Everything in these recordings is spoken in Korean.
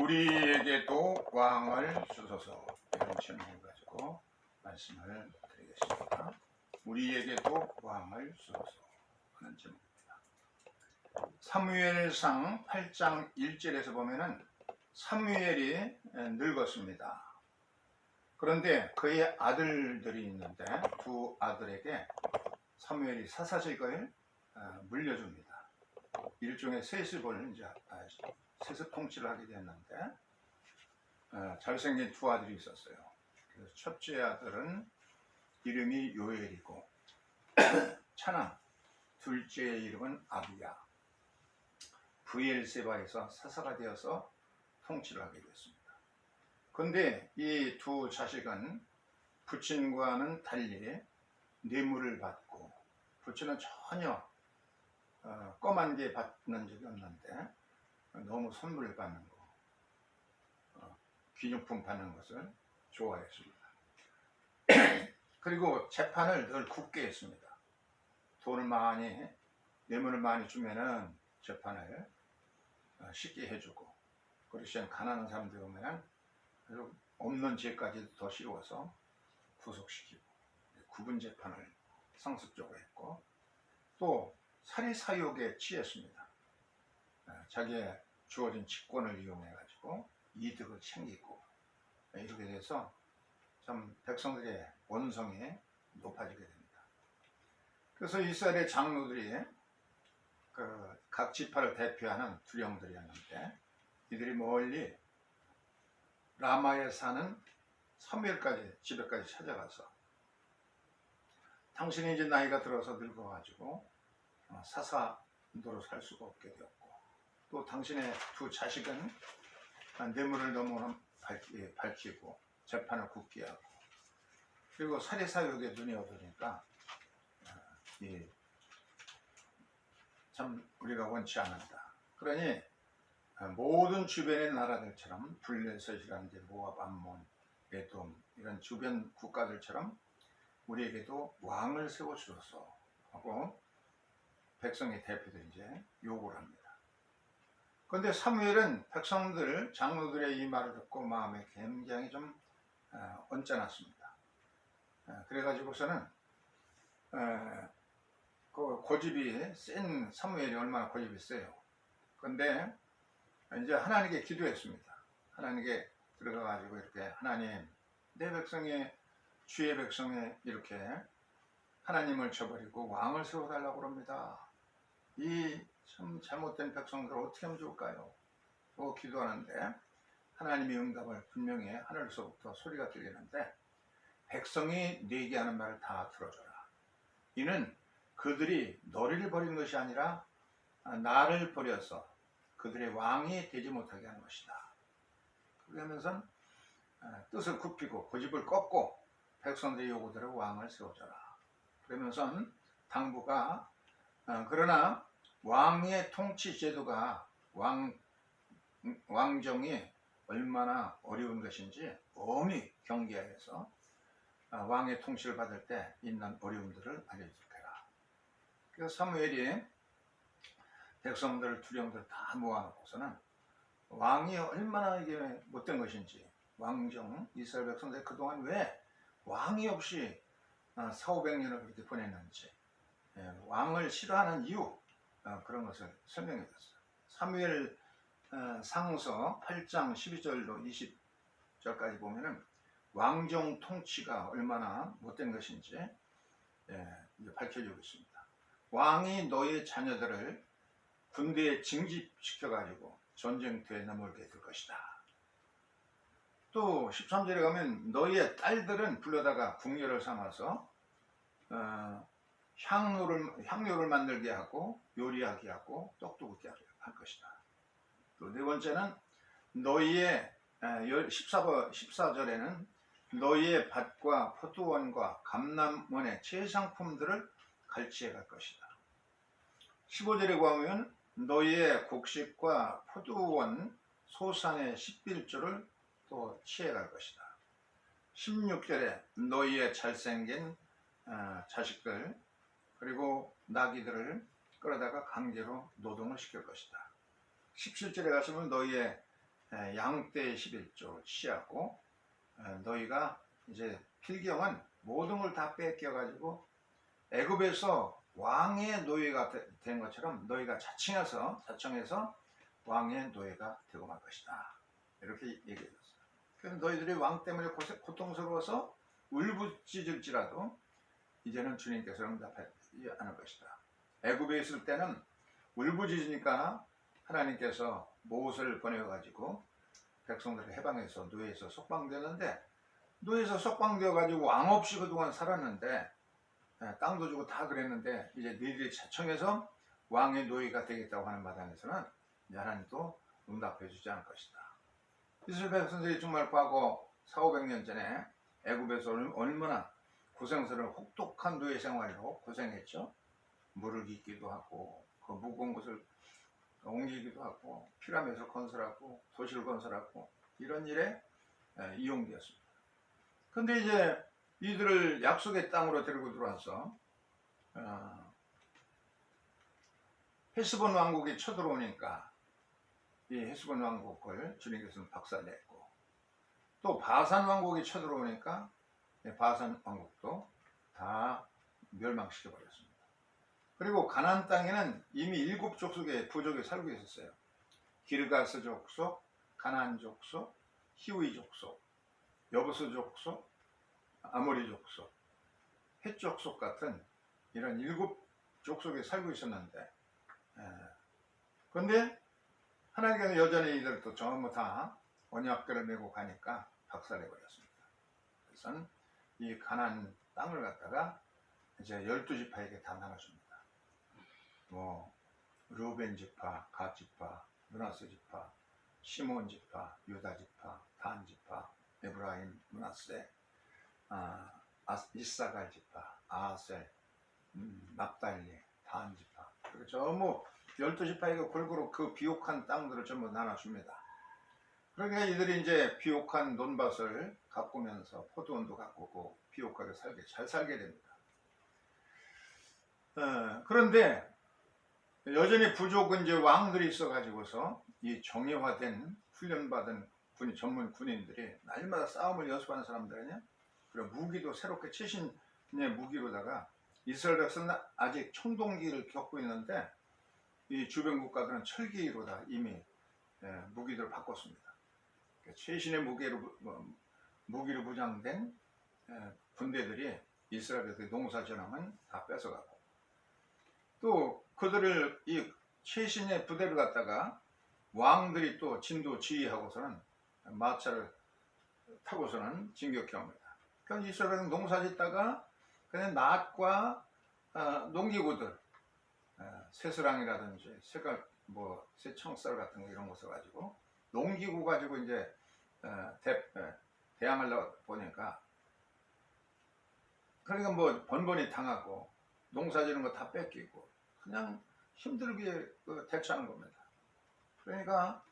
우리에게도 왕을 주소서, 이런 제목을 가지고 말씀을 드리겠습니다. 우리에게도 왕을 주소서 하는 제목입니다. 사무엘상 8장 1절에서 보면은 사무엘이 늙었습니다. 그런데 그의 아들들이 있는데 두 아들에게 사무엘이 사사직을 물려줍니다. 일종의 세습을 이제 세습 통치를 하게 됐는데 잘생긴 두 아들이 있었어요. 그래서 첫째 아들은 이름이 요엘이고 차남, 둘째의 이름은 아비야. 브엘세바에서 사사가 되어서 통치를 하게 됐습니다. 그런데 이 두 자식은 부친과는 달리 뇌물을 받고, 부친은 전혀 껌한 게 받는 적이 없는데 너무 선물을 받는 거, 기념품 받는 것을 좋아했습니다. 그리고 재판을 늘 굳게 했습니다. 돈을 많이, 뇌물을 많이 주면은 재판을 쉽게 해주고, 그렇지 않은 가난한 사람들 오면 없는 죄까지도 더 씌워서 구속시키고, 구분 재판을 상습적으로 했고, 또 사리사욕에 취했습니다. 자기의 주어진 직권을 이용해 가지고 이득을 챙기고, 이렇게 돼서 참 백성들의 원성이 높아지게 됩니다. 그래서 이스라엘의 장로들이 각 지파를 대표하는 두령들이었는데, 이들이 멀리 라마에 사는 사무엘까지 집에까지 찾아가서 당신이 이제 나이가 들어서 늙어가지고 사사노로 살 수가 없게 되었고, 또 당신의 두 자식은 뇌물을 너무 밝히고 재판을 굳게 하고, 그리고 사리사욕에 눈이 어두니까 참 우리가 원치 않는다. 그러니 모든 주변의 나라들처럼 블레셋이라든지 모압, 암몬, 에돔 이런 주변 국가들처럼 우리에게도 왕을 세워주소서 하고 백성의 대표들이 이제 요구를 합니다. 그런데 사무엘은 백성들, 장로들의 이 말을 듣고 마음에 굉장히 좀 언짢았습니다. 그래가지고서는 그 고집이 센 사무엘이 얼마나 고집이 세요. 그런데 이제 하나님께 기도했습니다. 하나님께 들어가가지고 이렇게, 하나님, 내 백성의, 주의 백성에 이렇게 하나님을 저버리고 왕을 세워달라고 합니다. 이 참 잘못된 백성들을 어떻게 하면 좋을까요? 또 기도하는데 하나님의 응답을 분명히 하늘에서부터 소리가 들리는데, 백성이 네게 하는 말을 다 들어줘라. 이는 그들이 너를 버린 것이 아니라 나를 버려서 그들의 왕이 되지 못하게 하는 것이다. 그러면서 뜻을 굽히고 고집을 꺾고 백성들의 요구대로 왕을 세워줘라. 그러면서 당부가 그러나 왕의 통치 제도가 왕정이 얼마나 어려운 것인지 엄히 경계하여서 왕의 통치를 받을 때 있는 어려움들을 알려주게라. 그래서 사무엘이 백성들, 두령들 다 모아놓고서는 왕이 얼마나 이게 못된 것인지, 왕정, 이스라엘 백성들이 그동안 왜 왕이 없이 400~500년을 그렇게 보냈는지, 왕을 싫어하는 이유, 그런 것을 설명해 줬어요. 사무엘 상서 8장 12절로 20절까지 보면은 왕정 통치가 얼마나 못된 것인지 이제 밝혀주고 있습니다. 왕이 너의 자녀들을 군대에 징집시켜가지고 전쟁터에 넘어오게 될 것이다. 또 13절에 가면 너희의 딸들은 불러다가 궁녀를 삼아서 향료를 만들게 하고 요리하게 하고 떡도 굽게 할 것이다. 또 네 번째는 너희의 14절에는 너희의 밭과 포도원과 감람원의 채상품들을 갈취해 갈 것이다. 15절에 보면 너희의 곡식과 포도원 소산의 11조를 또 취해 갈 것이다. 16절에 너희의 잘생긴 자식들 그리고 나귀들을 끌어다가 강제로 노동을 시킬 것이다. 17절에 가시면 너희의 양떼 11조 취하고 너희가 이제 필경은 모든 걸 다 뺏겨가지고 애굽에서 왕의 노예가 된 것처럼 너희가 자청해서 왕의 노예가 되고 말 것이다. 이렇게 얘기해줬어요. 그래서 너희들이 왕 때문에 고통스러워서 울부짖을지라도 이제는 주님께서 응답하지 않을 것이다. 애굽에 있을 때는 울부짖으니까 하나님께서 모세를 보내가지고 백성들을 해방해서 노예에서 석방되는데, 노예에서 석방되어 가지고 왕 없이 그동안 살았는데 땅도 주고 다 그랬는데 이제 너희들이 자청해서 왕의 노예가 되겠다고 하는 마당에서는 하나님도 응답해 주지 않을 것이다. 이스라엘 백성들이 정말 과거 400~500년 전에 애굽에서 얼마나 고생스러운 혹독한 노예 생활로 고생했죠. 물을 깃기도 하고 그 무거운 것을 옮기기도 하고 피라밋을 건설하고 도시를 건설하고 이런 일에 이용되었습니다. 근데 이제 이들을 약속의 땅으로 데리고 들어와서 헤스본 왕국이 쳐들어오니까 이 헤스본 왕국을 주님께서는 박살냈고, 또 바산 왕국이 쳐들어오니까 바산 왕국도 다 멸망시켜 버렸습니다. 그리고 가나안 땅에는 이미 7족속의 부족이 살고 있었어요. 기르가스 족속, 가나안 족속, 히위 족속, 여부스 족속, 아모리 족속, 헷 족속 같은 이런 7족속이 살고 있었는데, 그런데 하나님께서 여전히 이들도 전부 다 언약궤를 메고 가니까 박살내 버렸습니다. 그래서 이 가나안 땅을 갖다가 이제 12지파에게 다 나눠줍니다. 뭐 르우벤 지파, 갓 지파, 므낫세 지파, 시몬 지파, 유다 지파, 단 지파, 에브라임, 므낫세, 이사갈 지파, 아셀, 납달리, 단 지파. 그리고 전부 12지파에게 골고루 그 비옥한 땅들을 전부 나눠줍니다. 그러니까 이들이 이제 비옥한 논밭을 가꾸면서 포도원도 가꾸고 비옥하게 잘 살게 됩니다. 그런데 여전히 부족은 이제 왕들이 있어가지고서 이 정예화된 훈련받은 전문 군인들이 날마다 싸움을 연습하는 사람들이냐, 그리고 무기도 새롭게 최신의 무기로다가 이스라엘 백성은 아직 청동기를 겪고 있는데 이 주변 국가들은 철기로 다 이미 무기들을 바꿨습니다. 최신의 무기로 무장된 군대들이 이스라엘 백성의 농사전함은 다 뺏어가고, 또 그들을 이 최신의 부대를 갖다가 왕들이 또 진도 지휘하고서는 마차를 타고서는 진격해 옵니다. 그러니까 이스라엘은 농사 짓다가 그냥 낫과 농기구들, 새스랑이라든지 새청쌀 같은 거 이런 거 써가지고 농기구 가지고 이제 대항하려고 보니까, 그러니까 뭐 번번이 당하고 농사 지는 거 다 뺏기고 그냥 힘들게 대처하는 겁니다. 그러니까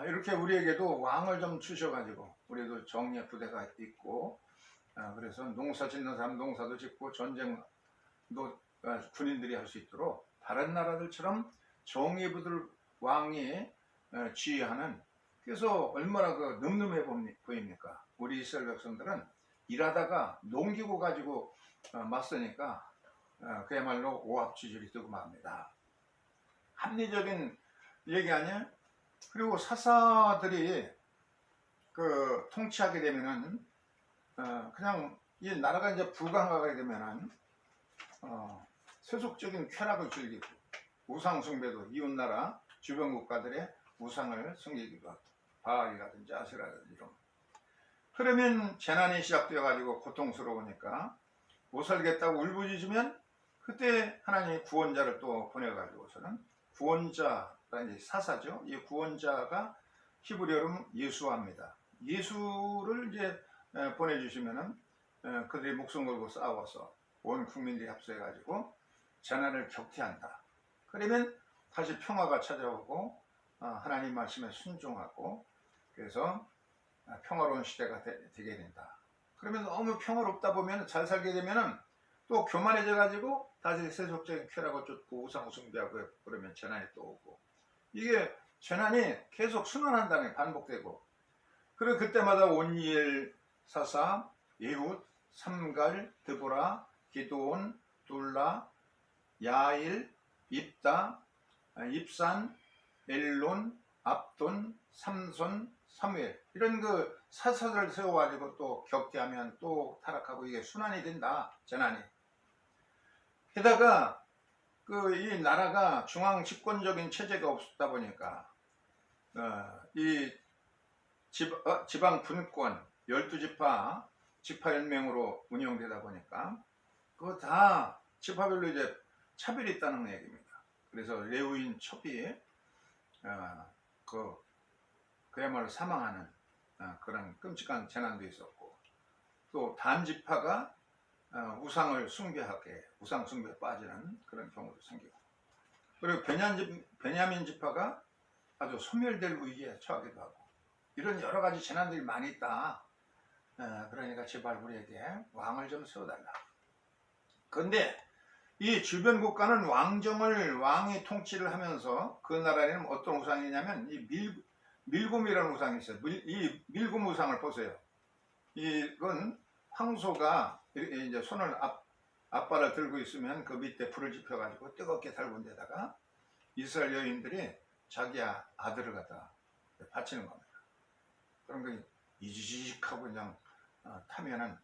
이렇게 우리에게도 왕을 좀 주셔가지고 우리도 정예 부대가 있고, 그래서 농사 짓는 사람 농사도 짓고 전쟁도 군인들이 할 수 있도록 다른 나라들처럼 정예 부대를 왕이 지휘하는, 그래서 얼마나 늠름해 보입니까? 우리 이스라엘 백성들은 일하다가 농기구 가지고 맞서니까 그야말로 오합지졸이 뜨고 맙니다. 합리적인 얘기 아니에요? 그리고 사사들이 통치하게 되면은 그냥 이 나라가 이제 부강하게 되면은 세속적인 쾌락을 즐기고 우상 숭배도 이웃나라 주변 국가들의 우상을 섬기기도 하고 바알이라든지 아세라든지 이런. 그러면 재난이 시작되어 가지고 고통스러우니까 못 살겠다고 울부짖으면 그때 하나님이 구원자를 또 보내가지고서는, 구원자라는 사사죠. 이 구원자가 히브리어로 예수화입니다. 예수를 이제 보내주시면은 그들이 목숨 걸고 싸워서 온 국민들이 합세해가지고 재난을 격퇴한다. 그러면 다시 평화가 찾아오고 하나님 말씀에 순종하고, 그래서 평화로운 시대가 되게 된다. 그러면 너무 평화롭다 보면 잘 살게 되면은 또 교만해져 가지고 다시 세속적인 쾌락을 쫓고 우상 숭배하고 그러면 재난이 또 오고, 이게 재난이 계속 순환한다는 게 반복되고, 그리고 그때마다 온니엘, 사사, 예훗, 삼갈, 드보라, 기드온, 둘라, 야일, 입다, 입산, 엘론, 압돈, 삼손, 사무엘, 이런 그 사사들을 세워가지고 또 격퇴하면 또 타락하고, 이게 순환이 된다, 재난이. 게다가 그 이 나라가 중앙 집권적인 체제가 없다 보니까 이 지방 분권 12지파 지파연맹으로 운영되다 보니까 그거 다 지파별로 이제 차별이 있다는 얘기입니다. 그래서 레위인 첩이 그야말로 사망하는 그런 끔찍한 재난도 있었고, 또 단지파가 우상을 숭배하게, 우상 숭배에 빠지는 그런 경우도 생기고, 그리고 베냐민 지파가 아주 소멸될 위기에 처하기도 하고, 이런 여러 가지 재난들이 많이 있다. 그러니까 제발 우리에게 왕을 좀 세워달라. 그런데 이 주변 국가는 왕이 통치를 하면서 그 나라에는 어떤 우상이냐면 이 밀곰이라는 우상이 있어요. 이 밀곰 우상을 보세요. 이건 황소가 이제 손을 앞발을 들고 있으면 그 밑에 불을 지펴가지고 뜨겁게 달군 데다가 이스라엘 여인들이 자기 아들을 갖다 바치는 겁니다. 그런 거 이지직하고 그냥 타면은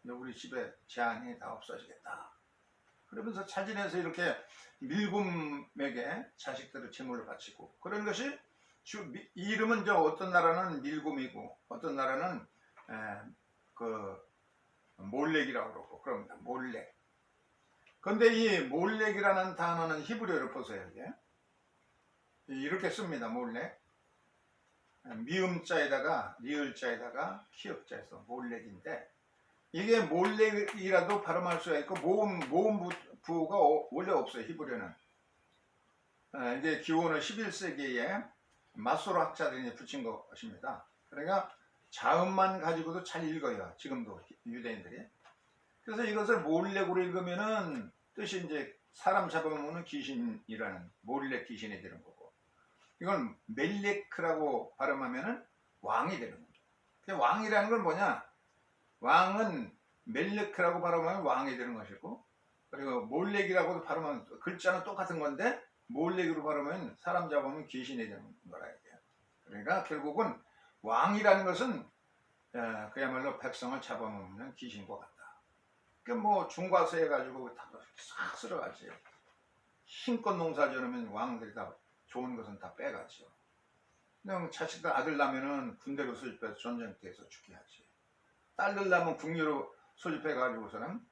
우리 집에 재앙이 다 없어지겠다. 그러면서 차진해서 이렇게 밀곰에게 자식들을 제물로 바치고, 그런 것이 이 이름은 어떤 나라는 밀곰이고 어떤 나라는 몰렉이라고 그러고 그럽니다. 몰렉. 근데 이 몰렉이라는 단어는 히브리어를 보세요. 이렇게 씁니다. 몰렉. 미음자에다가 리을자에다가 키역자에서 몰렉인데, 이게 몰렉이라도 발음할 수가 있고 모음 부호가 원래 없어요. 히브리어는. 이게 기원은 11세기에 마소로 학자들이 붙인 것입니다. 그러니까 자음만 가지고도 잘 읽어요. 지금도 유대인들이. 그래서 이것을 몰렉으로 읽으면은 뜻이 이제 사람 잡아먹는 귀신이라는, 몰렉 귀신이 되는 거고, 이건 멜레크라고 발음하면은 왕이 되는 겁니다. 왕이라는 건 뭐냐? 왕은 멜레크라고 발음하면 왕이 되는 것이고, 그리고 몰렉이라고도 발음하면 글자는 똑같은 건데 몰렉으로 발음하면 사람 잡으면 귀신이 되는 거라 이게. 그러니까 결국은 왕이라는 것은 그야말로 백성을 잡아먹는 귀신과 같다. 뭐 중과서 해가지고 다 싹 쓸어가지요. 힘껏 농사 지으면 왕들이 다 좋은 것은 다 빼가지요. 그냥 자식들 아들 낳으면은 군대로 소집해서 전쟁터에서 죽게 하지. 딸들 낳으면 궁녀로 소집해가지고서는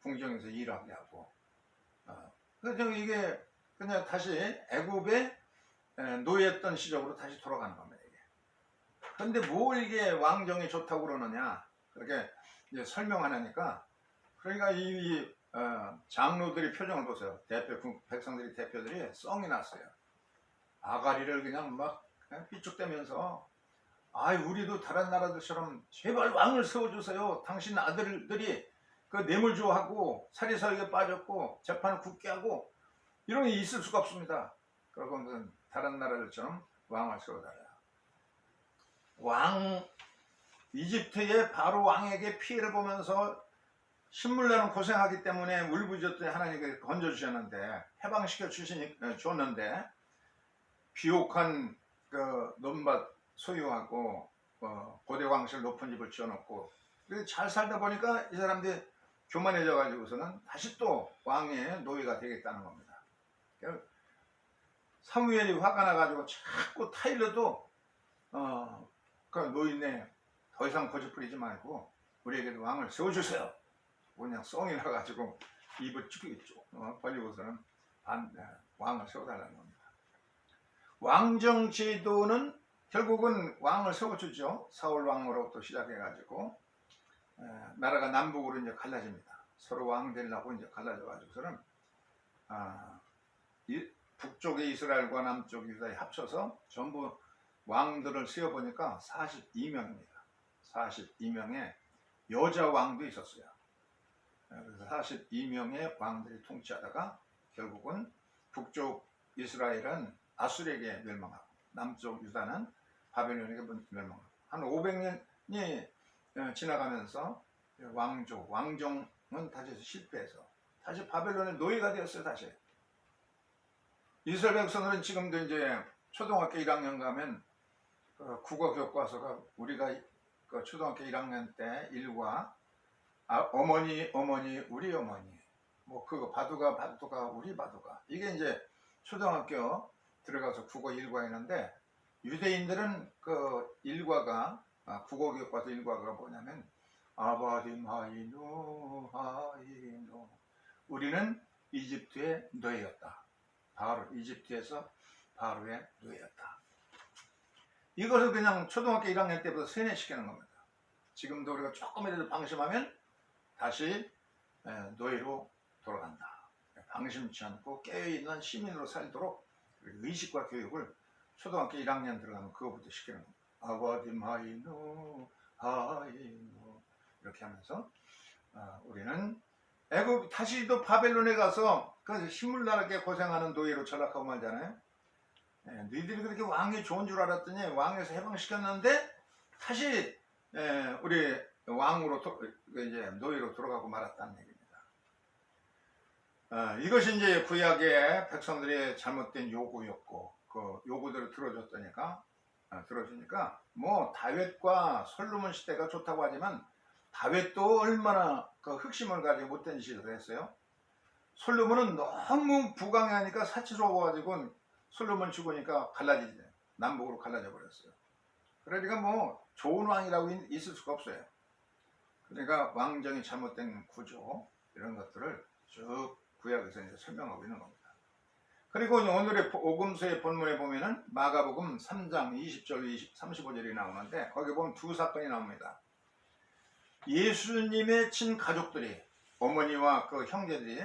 궁정에서 일하게 하고. 그래서 이게 그냥 다시 애굽의 노예했던 시절로 다시 돌아가는 겁니다. 이게. 근데 뭘 이게 왕정이 좋다고 그러느냐, 그렇게 이제 설명하니까, 그러니까 이 장로들이 표정을 보세요. 백성들이 대표들이 썽이 났어요. 아가리를 그냥 막 삐죽대면서, 우리도 다른 나라들처럼 제발 왕을 세워주세요. 당신 아들들이 그 뇌물주하고 사리사욕에 빠졌고 재판을 굳게 하고 이런 게 있을 수가 없습니다. 그리고 다른 나라들처럼 왕을 세워달라. 이집트의 바로 왕에게 피해를 보면서 신물나는 고생하기 때문에 울부짖었더니 하나님께 건져주셨는데, 해방시켜 줬는데, 비옥한 그 논밭 소유하고 고대광실 높은 집을 지어놓고 잘 살다 보니까 이 사람들이 교만해져 가지고서는 다시 또 왕의 노예가 되겠다는 겁니다. 사무엘이 화가 나가지고 자꾸 타일러도 그 노인네 더 이상 고집 부리지 말고 우리에게도 왕을 세워주세요. 그냥 썽이 나가지고 입을 쭉 벌리고서는 왕을 세워달라는 겁니다. 왕정 제도는 결국은 왕을 세워주죠. 사울 왕으로부터 시작해가지고 나라가 남북으로 이제 갈라집니다. 서로 왕 되려고 이제 갈라져가지고서는 북쪽의 이스라엘과 남쪽 유다에 합쳐서 전부 왕들을 세어보니까 42명입니다. 42명의 여자 왕도 있었어요. 그래서 42명의 왕들이 통치하다가 결국은 북쪽 이스라엘은 아수르에게 멸망하고 남쪽 유다는 바벨론에게 멸망하고 한 500년이 지나가면서 왕정은 다시 실패해서 다시 바벨론의 노예가 되었어요. 다시 이스라엘 백성들은 지금도 이제 초등학교 1학년 가면 국어 교과서가 우리가 초등학교 1학년 때 일과 어머니 우리 어머니 뭐 그거 바두가 우리 바두가 이게 이제 초등학교 들어가서 국어 일과 있는데 유대인들은 그 일과가 국어 교과서 일과가 뭐냐면 아바딤 하이누 우리는 이집트의 노예였다. 바로 이집트에서 바로의 노예였다. 이것을 그냥 초등학교 1학년 때부터 세뇌시키는 겁니다. 지금도 우리가 조금이라도 방심하면 다시 노예로 돌아간다. 방심치 않고 깨어있는 시민으로 살도록 의식과 교육을 초등학교 1학년 들어가면 그거부터 시키는 겁니다. 아바딤 하이누 이렇게 하면서 우리는 애굽 다시도 바벨론에 가서 그 힘물나게 고생하는 노예로 전락하고 말잖아요. 너희들이 그렇게 왕이 좋은 줄 알았더니 왕에서 해방시켰는데 다시 우리 왕으로 이제 노예로 돌아가고 말았다는 얘기입니다. 이것이 이제 구약의 백성들의 잘못된 요구였고 그 요구대로 들어주니까 뭐 다윗과 솔로몬 시대가 좋다고 하지만 다윗도 얼마나 그 흑심을 가지고 못된 짓을 했어요. 솔로몬은 너무 부강하니까 사치스러워가지고 솔로몬 죽으니까 갈라지지 남북으로 갈라져 버렸어요. 그러니까 뭐 좋은 왕이라고 있을 수가 없어요. 그러니까 왕정이 잘못된 구조 이런 것들을 쭉 구약에서 이제 설명하고 있는 겁니다. 그리고 오늘의 오금서의 본문에 보면은 마가복음 3장 20절 35절이 나오는데 거기 보면 두 사건이 나옵니다. 예수님의 친가족들이 어머니와 그 형제들이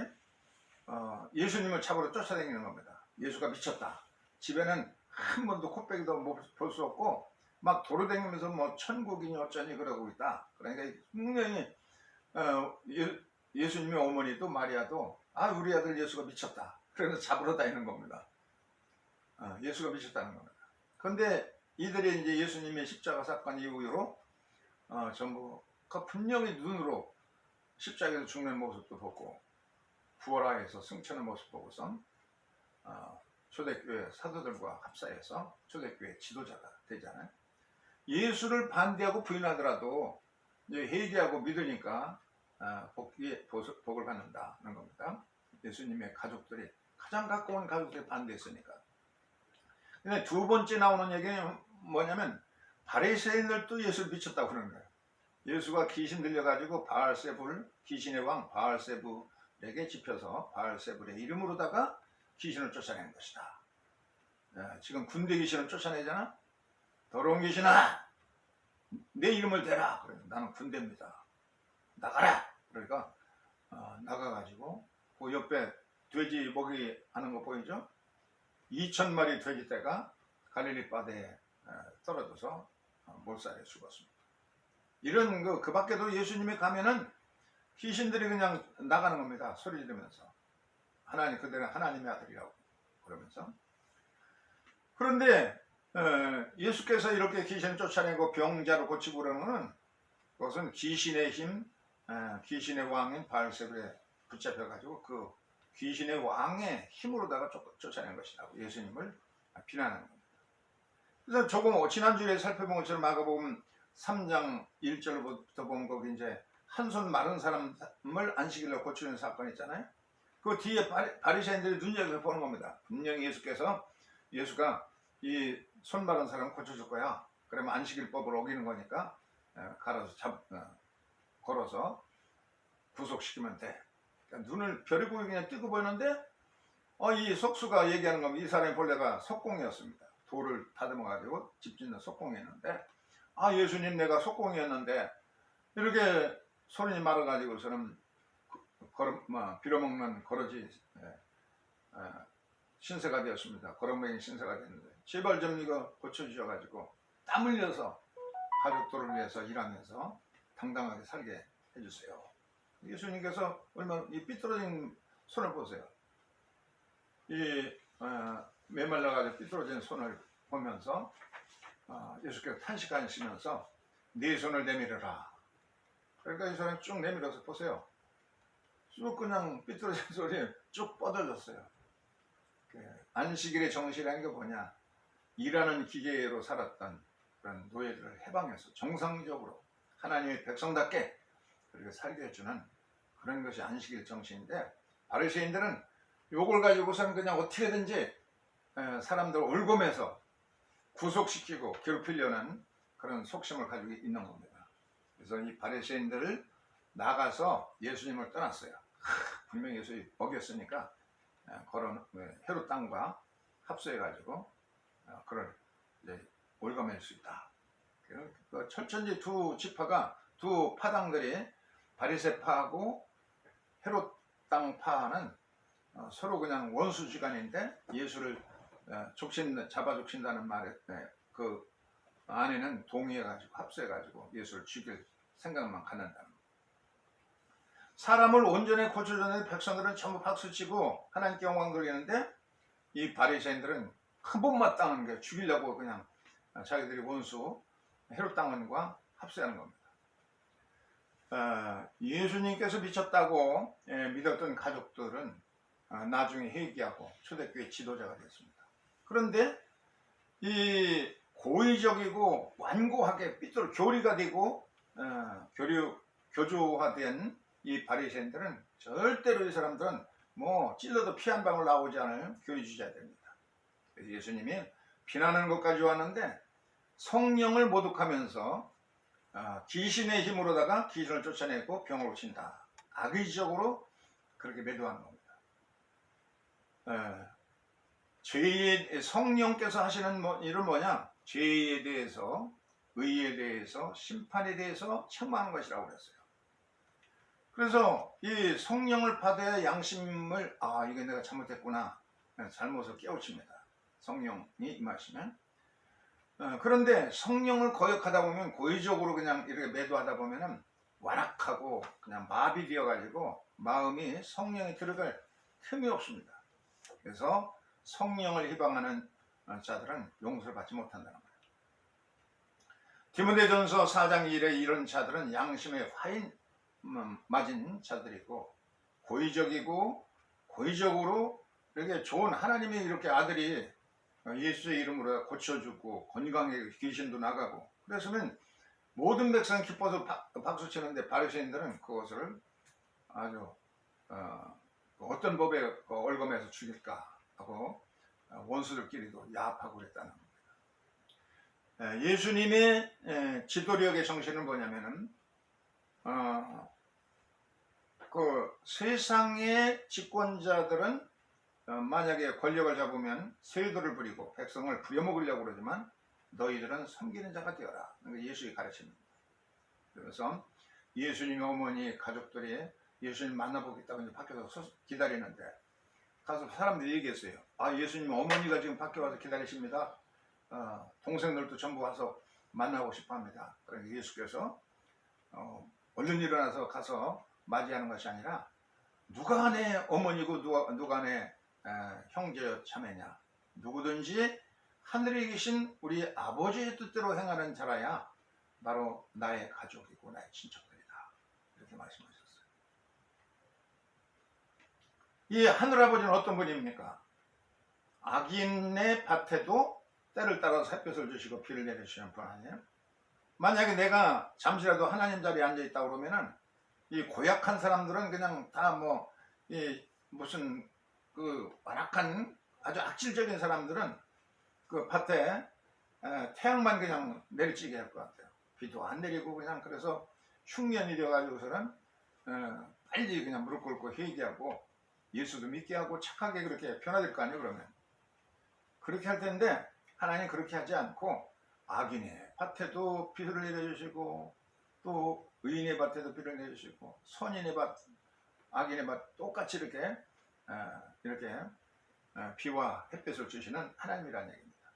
예수님을 잡으러 쫓아다니는 겁니다. 예수가 미쳤다. 집에는 한 번도 코빼기도 볼 수 없고 막 돌아다니면서 뭐 천국이니 어쩌니 그러고 있다. 그러니까 분명히 예수님의 어머니도 마리아도 우리 아들 예수가 미쳤다. 그래서 잡으러 다니는 겁니다. 예수가 미쳤다는 겁니다. 그런데 이들이 이제 예수님의 십자가 사건 이후로 전부 분명히 눈으로 십자가에서 죽는 모습도 보고 부활하여서 승천의 모습 보고서 초대교회 사도들과 합사해서 초대교회 지도자가 되잖아요. 예수를 반대하고 부인하더라도 이제 회개하고 믿으니까 복을 받는다는 겁니다. 예수님의 가족들이 가장 가까운 가족들이 반대했으니까. 근데 두 번째 나오는 얘기는 뭐냐면 바리새인들도 예수를 미쳤다고 그러는 거예요. 예수가 귀신 들려가지고 바알세불 귀신의 왕 바알세불에게 집혀서 바알세불의 이름으로다가 귀신을 쫓아낸 것이다. 지금 군대 귀신을 쫓아내잖아. 더러운 귀신아 내 이름을 대라. 그래 나는 군대입니다. 나가라. 그러니까 나가가지고 그 옆에 돼지 먹이 하는 거 보이죠? 2,000마리 돼지떼가 갈릴리 바다에 떨어져서 몰살해 죽었습니다. 이런 그 밖에도 예수님이 가면은 귀신들이 그냥 나가는 겁니다. 소리 지르면서 하나님 그들은 하나님의 아들이라고 그러면서. 그런데 예수께서 이렇게 귀신을 쫓아내고 병자를 고치고 그러는 것은 그것은 귀신의 힘, 귀신의 왕인 바알세불에 붙잡혀가지고 그 귀신의 왕의 힘으로다가 쫓아낸 것이라고 예수님을 비난하는 겁니다. 그래서 조금 지난주에 살펴본 것처럼 마가복음 3장 1절부터 보면 거기 이제 한 손 마른 사람을 안식일로 고치는 사건 있잖아요. 그 뒤에 바리새인들이 눈여겨 보는 겁니다. 분명히 예수가 이 손 마른 사람 고쳐줄 거야. 그러면 안식일법을 어기는 거니까 갈아서 걸어서 구속시키면 돼. 그러니까 눈을 벼리고 그냥 뜨고 보이는데 이 석수가 얘기하는 겁니다. 이 사람의 본래가 석공이었습니다. 돌을 다듬어 가지고 집 짓는 석공이었는데 예수님 내가 석공이었는데 이렇게 손이 말아가지고서는 빌어먹는 거러지 신세가 되었습니다. 거렁뱅이 신세가 됐는데 제발 좀 이거 고쳐주셔가지고 땀 흘려서 가족들을 위해서 일하면서 당당하게 살게 해주세요. 예수님께서 얼마나 이 삐뚤어진 손을 보세요. 이 메말라가지고 삐뚤어진 손을 보면서 예수께서 탄식하시면서 네 손을 내밀어라. 그러니까 이 사람이 쭉 내밀어서 보세요. 쭉 그냥 삐뚤어진 손이 쭉 뻗어졌어요. 안식일의 정신이라는 게 뭐냐? 일하는 기계로 살았던 그런 노예들을 해방해서 정상적으로 하나님의 백성답게 그렇게 살게 해주는 그런 것이 안식일 정신인데, 바리새인들은 요걸 가지고서는 그냥 어떻게든지 사람들 올검해서 구속시키고 괴롭히려는 그런 속심을 가지고 있는 겁니다. 그래서 이 바리새인들을 나가서 예수님을 떠났어요. 분명히 예수님이 먹였으니까 헤롯 땅과 합수해가지고 그걸 이제 올검할 수 있다. 그 철천지 두 지파가, 두 파당들이 바리새파하고 헤롯 땅 파는 서로 그냥 원수지간인데, 예수를 잡아 죽신다는 말에 그 안에는 동의해가지고 합수해가지고 예수를 죽일 생각만 갖는다는 거예요. 사람을 온전히 고쳐주는 백성들은 전부 박수치고 하나님께 영광 돌리는데, 이 바리새인들은 한번마땅한 게 죽이려고 그냥 자기들이 원수 헤롯 당원과 합세하는 겁니다. 예수님께서 미쳤다고 믿었던 가족들은 나중에 회개하고 초대교회 지도자가 됐습니다. 그런데 이 고의적이고 완고하게 교리가 되고 교조화된 이 바리새인들은 절대로, 이 사람들은 뭐 찔러도 피 한 방울 나오지 않을 교리주의자들입니다. 그래서 예수님이 비난하는 것까지 왔는데, 성령을 모독하면서 귀신의 힘으로다가 귀신을 쫓아내고 병을 고친다. 악의적으로 그렇게 매도하는 겁니다. 성령께서 하시는 일은 뭐냐? 죄에 대해서, 의에 대해서, 심판에 대해서 책망하는 것이라고 그랬어요. 그래서 이 성령을 받아야 양심을, 이게 내가 잘못했구나, 잘못을 깨우칩니다. 성령이 임하시면. 그런데 성령을 거역하다 보면, 고의적으로 그냥 이렇게 매도하다 보면은 완악하고 그냥 마비되어 가지고 마음이 성령이 들어갈 틈이 없습니다. 그래서 성령을 희방하는 자들은 용서를 받지 못한다는 거예요. 디모데전서 4장 1에 이런 자들은 양심의 화인 맞은 자들이고, 고의적으로 이렇게 좋은, 하나님이 이렇게 아들이 예수의 이름으로 고쳐주고 건강하게 귀신도 나가고 그랬으면 모든 백성이 기뻐서 박수치는데, 바리새인들은 그것을 아주 어떤 법에 얼검해서 죽일까 하고 원수들끼리도 야합하고 그랬다는 겁니다. 예수님의 지도력의 정신은 뭐냐면은 그 세상의 집권자들은 만약에 권력을 잡으면 세도를 부리고 백성을 부려먹으려고 그러지만, 너희들은 섬기는 자가 되어라. 예수의 가르침입니다. 그래서 예수님의 어머니 가족들이 예수님 만나보겠다고 이제 밖에서 기다리는데, 가서 사람들이 얘기했어요. 예수님 어머니가 지금 밖에 와서 기다리십니다. 동생들도 전부 와서 만나고 싶어 합니다. 그러니까 예수께서 얼른 일어나서 가서 맞이하는 것이 아니라, 누가 내 어머니고 누가 내 형제 자매냐, 누구든지 하늘에 계신 우리 아버지의 뜻대로 행하는 자라야 바로 나의 가족이고 나의 친척들이다. 이렇게 말씀하셨어요. 이 하늘아버지는 어떤 분입니까? 악인의 밭에도 때를 따라서 햇볕을 주시고 비를 내려주시는 분 아니에요? 만약에 내가 잠시라도 하나님 자리에 앉아있다 그러면은, 이 고약한 사람들은 그냥 다 무슨 완악한 아주 악질적인 사람들은 그 밭에 태양만 그냥 내리쬐게 할 것 같아요. 비도 안 내리고 그냥, 그래서 흉년이 되어가지고서는 빨리 그냥 무릎 꿇고 회개하고 예수도 믿게 하고 착하게 그렇게 변화될 거 아니에요. 그러면 그렇게 할 텐데, 하나님 그렇게 하지 않고 악인의 밭에도 비를 내려주시고, 또 의인의 밭에도 비를 내주시고, 선인의 밭, 악인의 밭 똑같이 이렇게 비와 햇볕을 주시는 하나님이라는 얘기입니다.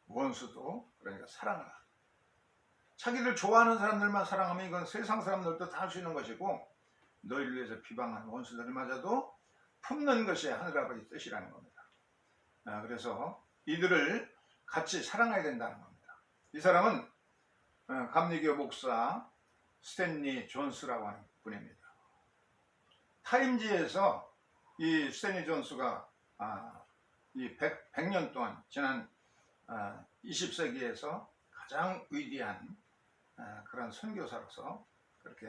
원수도 그러니까 사랑하라. 자기를 좋아하는 사람들만 사랑하면 이건 세상 사람들도 다 할 수 있는 것이고, 너희를 위해서 비방하는 원수들마저도 품는 것이 하늘아버지 뜻이라는 겁니다. 그래서 이들을 같이 사랑해야 된다는 겁니다. 이 사람은 감리교 목사 스탠리 존스라고 하는 분입니다. 타임지에서 이 스탠리 존스가 이 100년 동안 지난 20세기에서 가장 위대한 그런 선교사로서 그렇게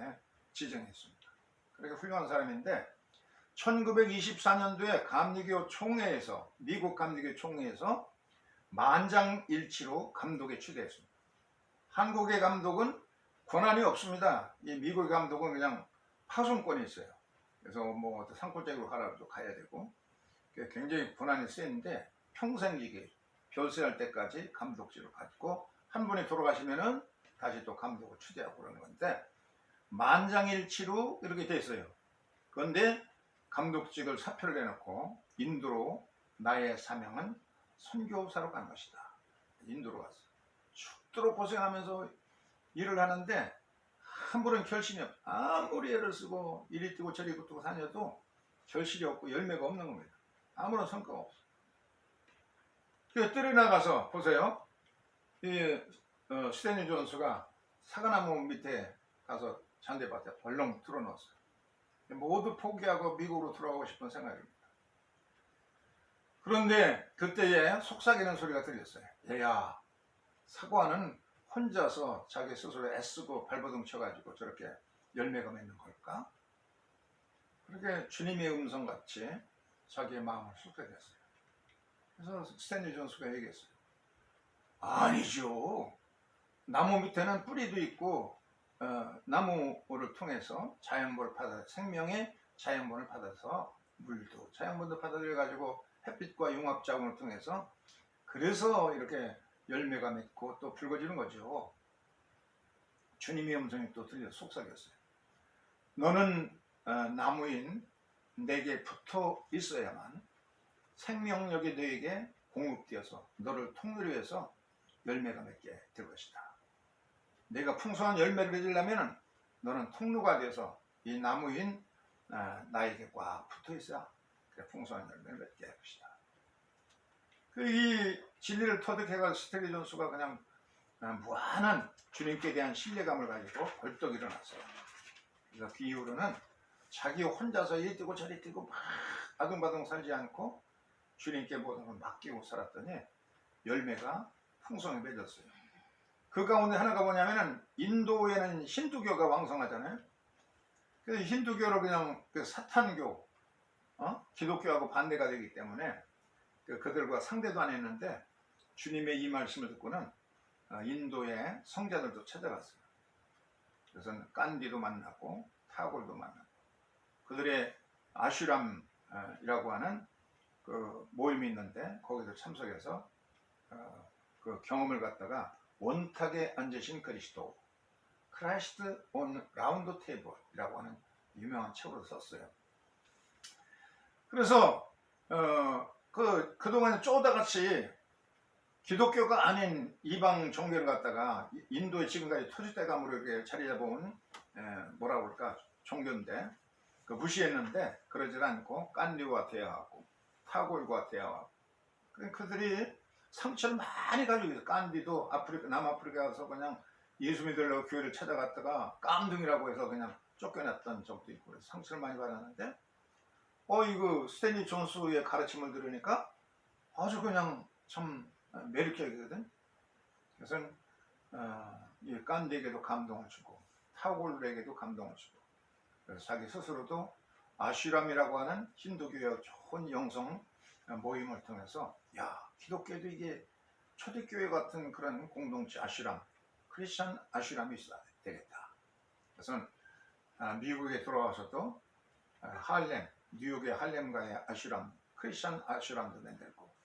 지정했습니다. 그렇게 훌륭한 사람인데 1924년도에 감리교 총회에서 미국 감리교 총회에서 만장일치로 감독에 추대했습니다. 한국의 감독은 권한이 없습니다. 이 미국의 감독은 그냥 파송권이 있어요. 그래서 뭐 상권적으로 가라도 가야 되고 굉장히 권한이 세는데 평생지기 별세할 때까지 감독직을 갖고 한 분이 돌아가시면은 다시 또 감독을 추대하고 그러는 건데 만장일치로 이렇게 돼 있어요. 그런데 감독직을 사표를 내놓고 인도로 나의 사명은 선교사로 간 것이다. 인도로 갔어. 죽도록 고생하면서 일을 하는데 한 분은 결심이 없어. 아무리 애를 쓰고 이리 뛰고 저리 뛰고 다녀도 결실이 없고 열매가 없는 겁니다. 아무런 성과가 없어. 그 뜰에 나가서 보세요. 이 스탠리 존스가 사과나무 밑에 가서 잔디밭에 벌렁 틀어놓았어요. 모두 포기하고 미국으로 돌아가고 싶은 생각입니다. 그런데 그때에 속삭이는 소리가 들렸어요. 얘야, 사과는 혼자서 자기 스스로 애쓰고 발버둥 쳐가지고 저렇게 열매가 맺는 걸까? 그렇게 주님의 음성같이 자기의 마음을 속삭였어요. 그래서 스탠리 존스가 얘기했어요. 아니죠. 나무 밑에는 뿌리도 있고 나무를 통해서 자연분을 받아 생명의 자연분을 받아서 물도 자연분도 받아들여 가지고 햇빛과 융합작용을 통해서 그래서 이렇게 열매가 맺고 또 붉어지는 거죠. 주님의 음성이 또 들려 속삭였어요. 너는 나무인 내게 붙어 있어야만 생명력이 너에게 공급되어서 너를 통로로 해서 열매가 맺게 될 것이다. 내가 풍성한 열매를 맺으려면 너는 통로가 되어서 이 나무인 나에게 꽉 붙어 있어야 그래 풍성한 열매를 맺게 할 것이다. 이 진리를 터득해가지고 스탠리 존스가 그냥 무한한 주님께 대한 신뢰감을 가지고 벌떡 일어났어요. 그래서 그 이후로는 자기 혼자서 이리 뛰고 저리 뛰고 막 아둥바둥 살지 않고 주님께 모든 걸 맡기고 살았더니 열매가 풍성히 맺었어요. 그 가운데 하나가 뭐냐면은 인도에는 힌두교가 왕성하잖아요. 그래서 힌두교를 그냥 그 사탄교, 기독교하고 반대가 되기 때문에 그들과 상대도 안 했는데 주님의 이 말씀을 듣고는 인도의 성자들도 찾아갔어요. 그래서 깐디도 만나고 타골도 만나고 그들의 아슈람이라고 하는 그 모임이 있는데 거기도 참석해서 그 경험을 갖다가 원탁에 앉으신 그리스도 크라이스트 온 라운드 테이블이라고 하는 유명한 책으로 썼어요. 그래서 그동안 쪼다같이 기독교가 아닌 이방 종교를 갖다가 인도에 지금까지 터줏대감으로 이렇게 자리 잡아온 뭐라고 그럴까 종교인데 그 무시했는데 그러질 않고 깐디와 대화하고 타골과 대화하고 그들이 상처를 많이 가지고 있어요. 깐디도 남아프리카 가서 그냥 예수 믿으려고 교회를 찾아갔다가 깜둥이라고 해서 그냥 쫓겨났던 적도 있고 그래서 상처를 많이 받았는데 이거 스탠리 존스의 가르침을 들으니까 아주 그냥 참 매력적이거든. 그래서 이 깐디에게도 감동을 주고 타골에게도 감동을 주고 그래서 자기 스스로도 아슈람이라고 하는 힌두교의 좋은 영성 모임을 통해서 기독교에도 이게 초대교회 같은 그런 공동체 아슈람, 크리스천 아슈람이 있어야 되겠다. 그래서 미국에 돌아와서도 뉴욕의 할렘가의 아슈람, 크리스천 아슈람도 만들고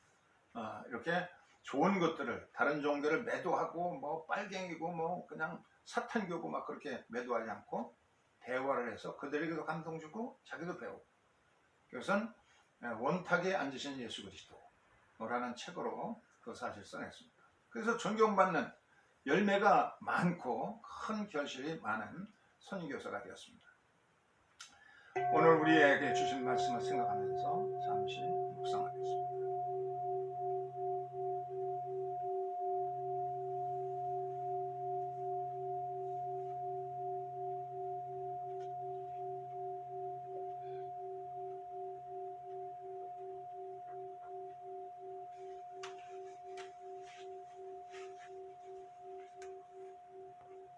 이렇게 좋은 것들을 다른 종교를 매도하고 뭐 빨갱이고 뭐 그냥 사탄교고 막 그렇게 매도하지 않고 대화를 해서 그들에게도 감동 주고 자기도 배우고 그것은 원탁에 앉으신 예수 그리스도라는 책으로 그 사실 써냈습니다. 그래서 존경받는 열매가 많고 큰 결실이 많은 선교사가 되었습니다. 오늘 우리에게 주신 말씀을 생각하면서 잠시